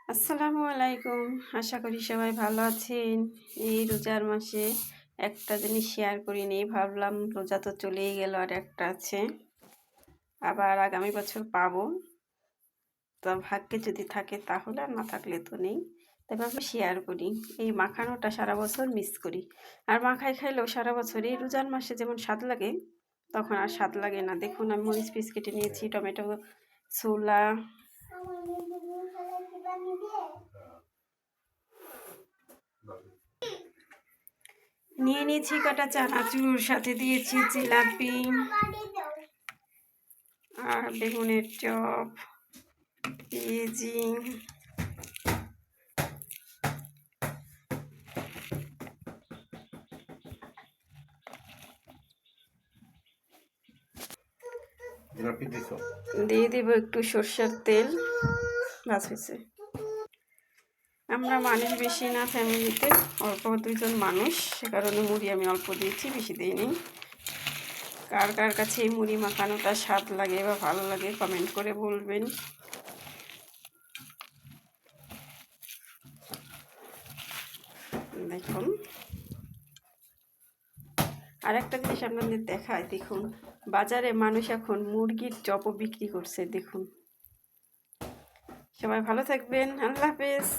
আসসালামু আলাইকুম। আশা করি সবাই ভালো আছেন। এই রোজার মাসে একটা জিনিস শেয়ার করি নিই, ভাবলাম রোজা তো চলেই গেল, আর একটা আছে, আবার আগামী বছর পাবো। তা ভাগ্যে যদি থাকে তাহলে, আর না থাকলে তো নেই। তাই ভাবলাম শেয়ার করি। এই মাখানোটা সারা বছর মিস করি, আর মাখাই খাইলেও সারা বছর এই রোজার মাসে যেমন স্বাদ লাগে, তখন আর স্বাদ লাগে না। দেখুন, আমি মরিচ পিস কেটে নিয়েছি, টমেটো, ছোলা, নিয়ে নিয়েছি কাটা চানাচুর, সাথে দিয়েছি জিলাপি আর বেগুনের চপ, পেঁয়াজি, দিয়ে দেব একটু সর্ষের তেল। বাস হয়েছে। আমরা মানুষ বেশি না, ফ্যামিলিতে অল্প 2জন মানুষ, সে কারণে মুড়ি আমি অল্প দিয়েছি, বেশি দিইনি। কার কার কাছে এই মুড়ি মাখানোটা স্বাদ লাগে বা ভালো লাগে কমেন্ট করে বলবেন। দেখুন, আর একটা জিনিস আপনাদের দেখায়, দেখুন বাজারে মানুষ এখন মুরগির চপও বিক্রি করছে। দেখুন, সবাই ভালো থাকবেন, আল্লাহ হাফেজ।